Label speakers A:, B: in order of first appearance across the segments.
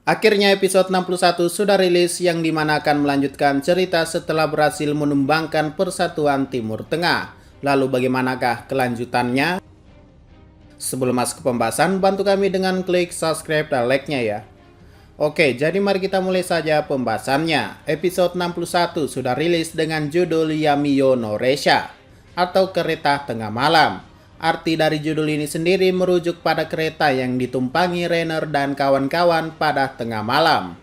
A: Akhirnya episode 61 sudah rilis yang dimana akan melanjutkan cerita setelah berhasil menumbangkan Persatuan Timur Tengah. Lalu bagaimanakah kelanjutannya? Sebelum masuk ke pembahasan, bantu kami dengan klik subscribe dan like-nya ya. Oke, jadi mari kita mulai saja pembahasannya. Episode 61 sudah rilis dengan judul Yamiyo no Reisha atau Kereta Tengah Malam. Arti dari judul ini sendiri merujuk pada kereta yang ditumpangi Rainer dan kawan-kawan pada tengah malam.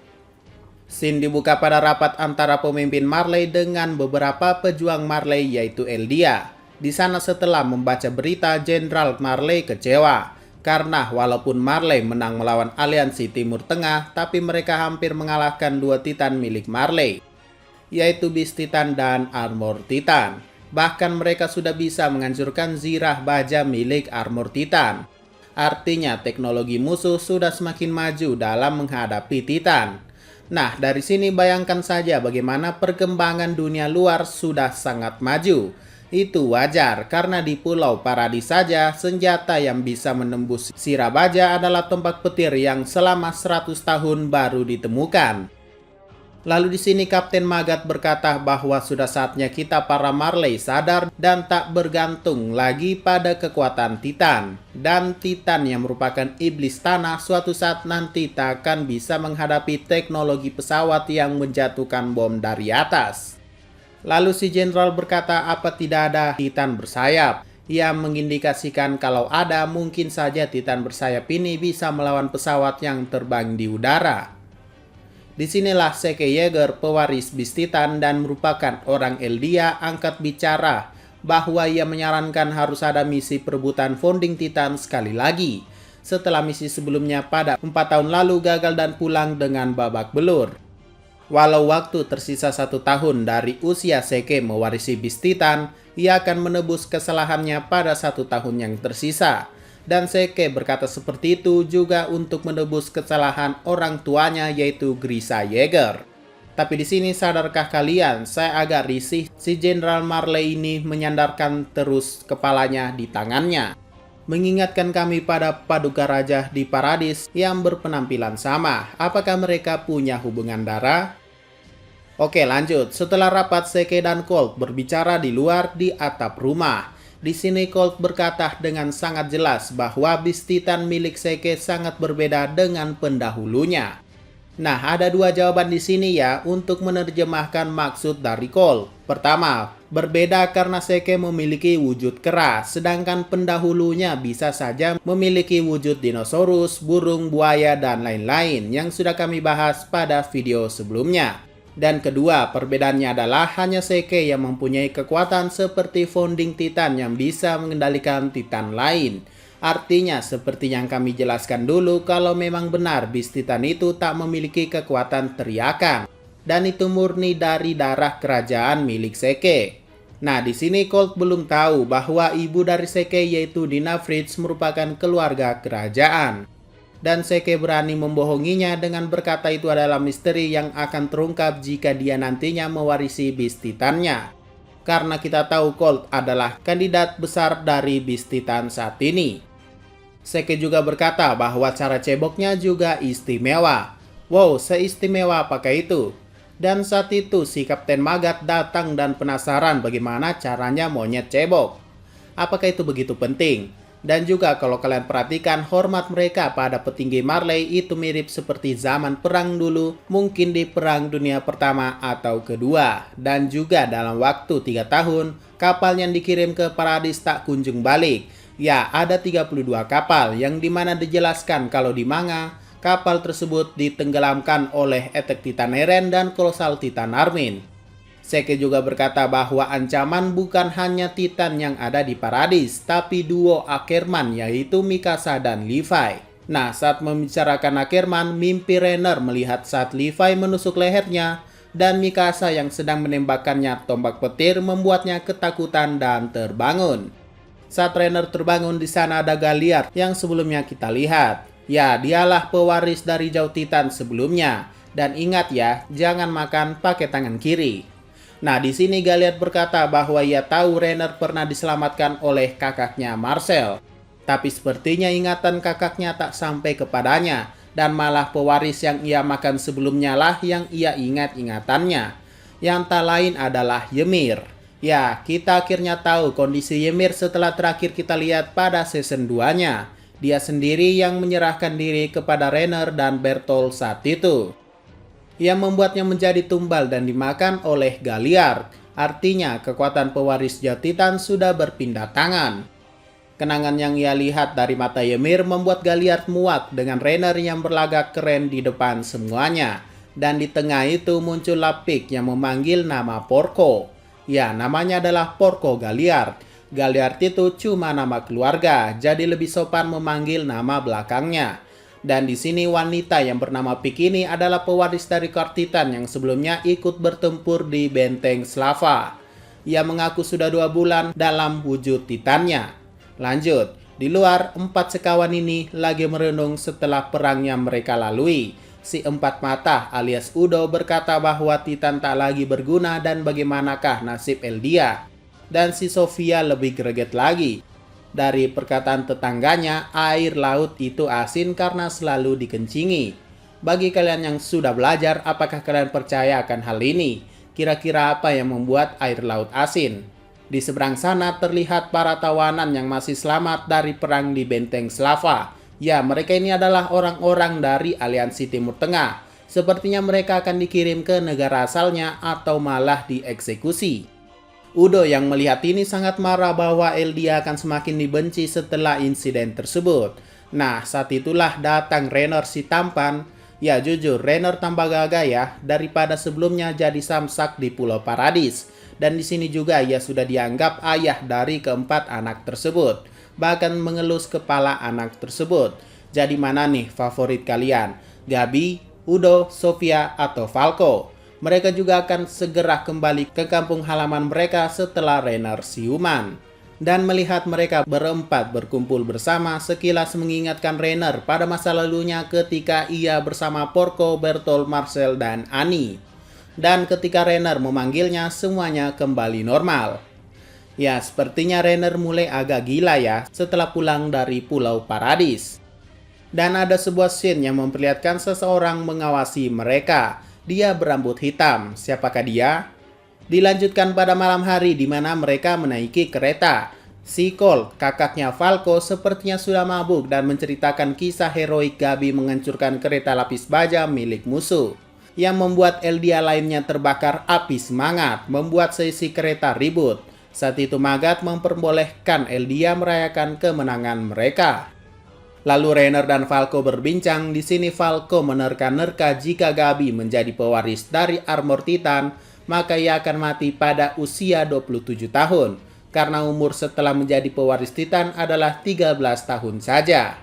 A: Scene dibuka pada rapat antara pemimpin Marley dengan beberapa pejuang Marley yaitu Eldia. Di sana setelah membaca berita, Jenderal Marley kecewa karena walaupun Marley menang melawan aliansi Timur Tengah, tapi mereka hampir mengalahkan dua Titan milik Marley, yaitu Beast Titan dan Armor Titan. Bahkan mereka sudah bisa menghancurkan zirah baja milik Armor Titan. Artinya teknologi musuh sudah semakin maju dalam menghadapi Titan. Nah, dari sini bayangkan saja bagaimana perkembangan dunia luar sudah sangat maju. Itu wajar karena di Pulau Paradis saja senjata yang bisa menembus zirah baja adalah tombak petir yang selama 100 tahun baru ditemukan. Lalu di sini Kapten Magat berkata bahwa sudah saatnya kita para Marley sadar dan tak bergantung lagi pada kekuatan Titan. Dan Titan yang merupakan iblis tanah suatu saat nanti tak akan bisa menghadapi teknologi pesawat yang menjatuhkan bom dari atas. Lalu si Jenderal berkata apa tidak ada Titan bersayap. Ia mengindikasikan kalau ada mungkin saja Titan bersayap ini bisa melawan pesawat yang terbang di udara. Disinilah Zeke Yeager, pewaris Beast Titan dan merupakan orang Eldia, angkat bicara bahwa ia menyarankan harus ada misi perebutan founding Titan sekali lagi. Setelah misi sebelumnya pada 4 tahun lalu gagal dan pulang dengan babak belur. Walau waktu tersisa 1 tahun dari usia Zeke mewarisi Beast Titan, ia akan menebus kesalahannya pada 1 tahun yang tersisa. Dan Zeke berkata seperti itu juga untuk menebus kesalahan orang tuanya yaitu Grisha Yeager. Tapi di sini sadarkah kalian, saya agak risih si Jenderal Marley ini menyandarkan terus kepalanya di tangannya. Mengingatkan kami pada Paduka Raja di Paradis yang berpenampilan sama. Apakah mereka punya hubungan darah? Oke lanjut, setelah rapat Zeke dan Colt berbicara di luar di atap rumah. Di sini Colt berkata dengan sangat jelas bahwa Beast Titan milik Zeke sangat berbeda dengan pendahulunya. Nah, ada 2 jawaban di sini ya untuk menerjemahkan maksud dari Colt. Pertama, berbeda karena Zeke memiliki wujud kera, sedangkan pendahulunya bisa saja memiliki wujud dinosaurus, burung, buaya, dan lain-lain yang sudah kami bahas pada video sebelumnya. Dan kedua, perbedaannya adalah hanya Zeke yang mempunyai kekuatan seperti founding Titan yang bisa mengendalikan Titan lain. Artinya, seperti yang kami jelaskan dulu, kalau memang benar Beast Titan itu tak memiliki kekuatan teriakan. Dan itu murni dari darah kerajaan milik Zeke. Nah, di sini Colt belum tahu bahwa ibu dari Zeke yaitu Dina Fritz merupakan keluarga kerajaan. Dan Zeke berani membohonginya dengan berkata itu adalah misteri yang akan terungkap jika dia nantinya mewarisi Beast Titannya. Karena kita tahu Colt adalah kandidat besar dari Beast Titan saat ini. Zeke juga berkata bahwa cara ceboknya juga istimewa. Wow, seistimewa apakah itu? Dan saat itu si Kapten Magat datang dan penasaran bagaimana caranya monyet cebok. Apakah itu begitu penting? Dan juga kalau kalian perhatikan hormat mereka pada petinggi Marley itu mirip seperti zaman perang dulu, mungkin di Perang Dunia Pertama atau Kedua. Dan juga dalam waktu 3 tahun, kapal yang dikirim ke Paradis tak kunjung balik. Ya, ada 32 kapal yang dimana dijelaskan kalau di manga, kapal tersebut ditenggelamkan oleh Attack Titan Eren dan Colossal Titan Armin. Zeke juga berkata bahwa ancaman bukan hanya Titan yang ada di Paradis, tapi duo Ackerman yaitu Mikasa dan Levi. Nah, saat membicarakan Ackerman, mimpi Rainer melihat saat Levi menusuk lehernya dan Mikasa yang sedang menembakkannya tombak petir membuatnya ketakutan dan terbangun. Saat Rainer terbangun di sana ada Galliard yang sebelumnya kita lihat. Ya, dialah pewaris dari Jauh Titan sebelumnya. Dan ingat ya, jangan makan pakai tangan kiri. Nah, di sini Galliard berkata bahwa ia tahu Rainer pernah diselamatkan oleh kakaknya Marcel. Tapi sepertinya ingatan kakaknya tak sampai kepadanya. dan malah pewaris yang ia makan sebelumnya lah yang ia ingat-ingatannya. Yang tak lain adalah Ymir. Ya, kita akhirnya tahu kondisi Ymir setelah terakhir kita lihat pada season 2-nya. Dia sendiri yang menyerahkan diri kepada Rainer dan Bertolt saat itu. Yang membuatnya menjadi tumbal dan dimakan oleh Galliard. Artinya, kekuatan pewaris Jawa Titan sudah berpindah tangan. Kenangan yang ia lihat dari mata Ymir membuat Galliard muak dengan Rainer yang berlagak keren di depan semuanya. Dan di tengah itu muncullah Pieck yang memanggil nama Porco. Ya, namanya adalah Porco Galliard. Galliard itu cuma nama keluarga, jadi lebih sopan memanggil nama belakangnya. Dan di sini wanita yang bernama Pieck ini adalah pewaris dari Guard Titan yang sebelumnya ikut bertempur di benteng Slava. Ia mengaku sudah 2 bulan dalam wujud Titannya. Lanjut, di luar 4 sekawan ini lagi merenung setelah perang yang mereka lalui. Si Empat Mata alias Udo berkata bahwa Titan tak lagi berguna dan bagaimanakah nasib Eldia. Dan si Sofia lebih greget lagi. Dari perkataan tetangganya, air laut itu asin karena selalu dikencingi. Bagi kalian yang sudah belajar, apakah kalian percaya akan hal ini? Kira-kira apa yang membuat air laut asin? Di seberang sana terlihat para tawanan yang masih selamat dari perang di benteng Slava. Ya, mereka ini adalah orang-orang dari Aliansi Timur Tengah. Sepertinya mereka akan dikirim ke negara asalnya atau malah dieksekusi. Udo yang melihat ini sangat marah bahwa Eldia akan semakin dibenci setelah insiden tersebut. Nah, saat itulah datang Rainer si tampan. Ya jujur, Rainer tambah gagah ya daripada sebelumnya jadi samsak di Pulau Paradis. Dan di sini juga ia sudah dianggap ayah dari keempat anak tersebut. Bahkan mengelus kepala anak tersebut. Jadi mana nih favorit kalian? Gabi, Udo, Sofia, atau Falco? Mereka juga akan segera kembali ke kampung halaman mereka setelah Rainer siuman. Dan melihat mereka berempat berkumpul bersama sekilas mengingatkan Rainer pada masa lalunya ketika ia bersama Porco, Bertolt, Marcel, dan Annie. Dan ketika Rainer memanggilnya semuanya kembali normal. Ya, sepertinya Rainer mulai agak gila ya setelah pulang dari Pulau Paradis. Dan ada sebuah scene yang memperlihatkan seseorang mengawasi mereka. Dia berambut hitam. Siapakah dia? Dilanjutkan pada malam hari di mana mereka menaiki kereta. Si Colt, kakaknya Falco, sepertinya sudah mabuk dan menceritakan kisah heroik Gabi menghancurkan kereta lapis baja milik musuh. Yang membuat Eldia lainnya terbakar api semangat, membuat seisi kereta ribut. Saat itu Magat memperbolehkan Eldia merayakan kemenangan mereka. Lalu Rainer dan Falco berbincang. Di sini Falco menerka-nerka jika Gabi menjadi pewaris dari Armor Titan, maka ia akan mati pada usia 27 tahun. Karena umur setelah menjadi pewaris Titan adalah 13 tahun saja.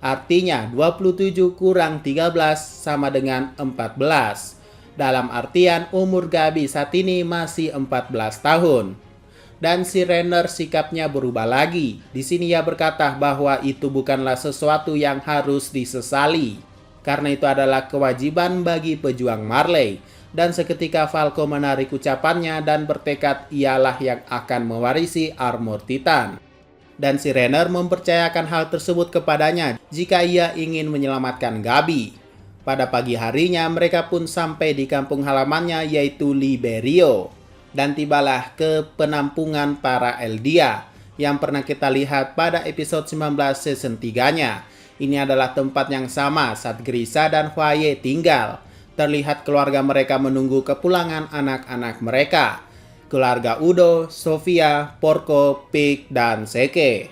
A: Artinya 27 kurang 13 sama dengan 14. Dalam artian umur Gabi saat ini masih 14 tahun. Dan si Rainer sikapnya berubah lagi. Di sini ia berkata bahwa itu bukanlah sesuatu yang harus disesali. Karena itu adalah kewajiban bagi pejuang Marley. Dan seketika Falco menarik ucapannya dan bertekad ialah yang akan mewarisi Armor Titan. Dan si Rainer mempercayakan hal tersebut kepadanya jika ia ingin menyelamatkan Gabi. Pada pagi harinya mereka pun sampai di kampung halamannya yaitu Liberio. Dan tibalah ke penampungan para Eldia yang pernah kita lihat pada episode 19 season 3-nya. Ini adalah tempat yang sama saat Grisa dan Hwaye tinggal. Terlihat keluarga mereka menunggu kepulangan anak-anak mereka. Keluarga Udo, Sofia, Porco, Pieck, dan Seke.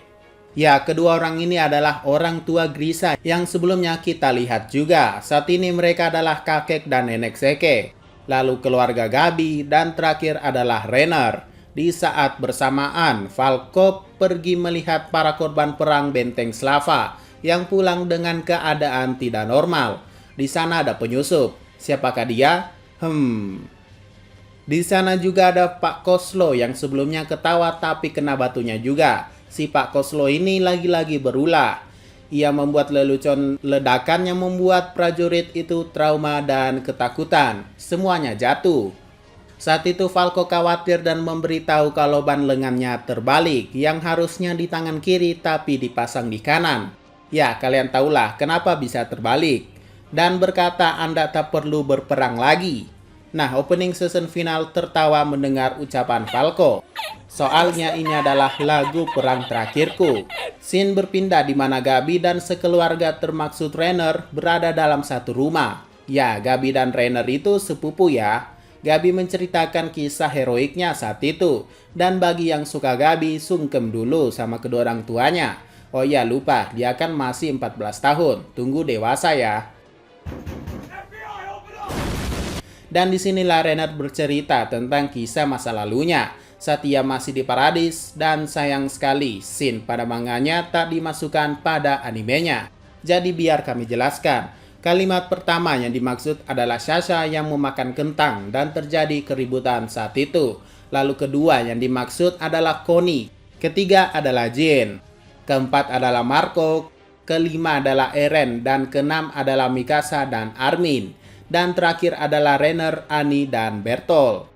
A: Ya, kedua orang ini adalah orang tua Grisa yang sebelumnya kita lihat juga. Saat ini mereka adalah kakek dan nenek Seke. Lalu keluarga Gabi, dan terakhir adalah Rainer. Di saat bersamaan, Falco pergi melihat para korban perang benteng Slava yang pulang dengan keadaan tidak normal. Di sana ada penyusup. Siapakah dia? Di sana juga ada Pak Koslo yang sebelumnya ketawa tapi kena batunya juga. Si Pak Koslo ini lagi-lagi berulah. Ia membuat lelucon ledakan yang membuat prajurit itu trauma dan ketakutan. Semuanya jatuh. Saat itu Falco khawatir dan memberitahu kalau ban lengannya terbalik, yang harusnya di tangan kiri tapi dipasang di kanan. Ya, kalian tahulah kenapa bisa terbalik. dan berkata Anda tak perlu berperang lagi. Nah, opening season final tertawa mendengar ucapan Falco. Soalnya ini adalah lagu perang terakhirku. Scene berpindah di mana Gabi dan sekeluarga termaksud Rainer berada dalam satu rumah. Ya, Gabi dan Rainer itu sepupu ya. Gabi menceritakan kisah heroiknya saat itu. Dan bagi yang suka Gabi, sungkem dulu sama kedua orang tuanya. Oh ya, lupa, dia kan masih 14 tahun. Tunggu dewasa ya. Dan disinilah Rainer bercerita tentang kisah masa lalunya saat ia masih di Paradis, dan sayang sekali scene pada manganya tak dimasukkan pada animenya. Jadi biar kami jelaskan. Kalimat pertama yang dimaksud adalah Sasha yang memakan kentang dan terjadi keributan saat itu. Lalu kedua yang dimaksud adalah Connie. Ketiga adalah Jane. Keempat adalah Marco. Kelima adalah Eren. Dan keenam adalah Mikasa dan Armin. Dan terakhir adalah Rainer, Annie, dan Bertolt.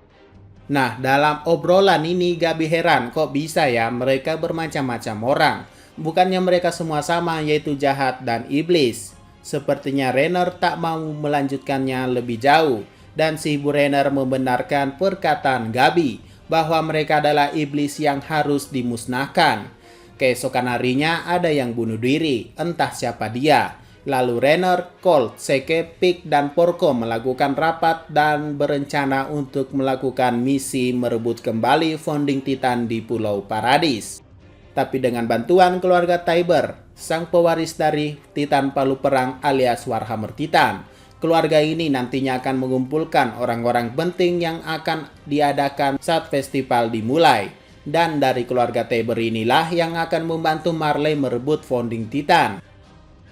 A: Nah, dalam obrolan ini Gabi heran kok bisa ya mereka bermacam-macam orang. Bukannya mereka semua sama, yaitu jahat dan iblis. Sepertinya Rainer tak mau melanjutkannya lebih jauh. Dan si Ibu Rainer membenarkan perkataan Gabi bahwa mereka adalah iblis yang harus dimusnahkan. Keesokan harinya ada yang bunuh diri, entah siapa dia. Lalu Rainer, Colt, Seke, Pik, dan Porco melakukan rapat dan berencana untuk melakukan misi merebut kembali founding Titan di Pulau Paradis. Tapi dengan bantuan keluarga Tiber, sang pewaris dari Titan Palu Perang alias Warhammer Titan. Keluarga ini nantinya akan mengumpulkan orang-orang penting yang akan diadakan saat festival dimulai. Dan dari keluarga Tiber inilah yang akan membantu Marley merebut founding Titan.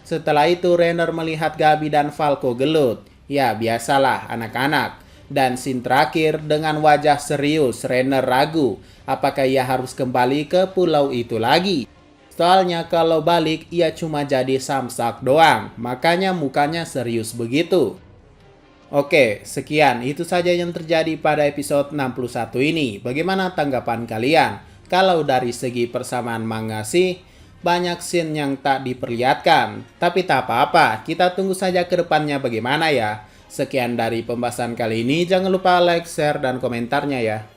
A: Setelah itu Rainer melihat Gabi dan Falco gelut. Ya biasalah anak-anak. Dan scene terakhir dengan wajah serius Rainer ragu apakah ia harus kembali ke pulau itu lagi. Soalnya kalau balik ia cuma jadi samsak doang. Makanya mukanya serius begitu. Oke, sekian itu saja yang terjadi pada episode 61 ini. Bagaimana tanggapan kalian? Kalau dari segi persamaan manga sih banyak scene yang tak diperlihatkan. Tapi tak apa-apa, kita tunggu saja ke depannya bagaimana ya. Sekian dari pembahasan kali ini, jangan lupa like, share, dan komentarnya ya.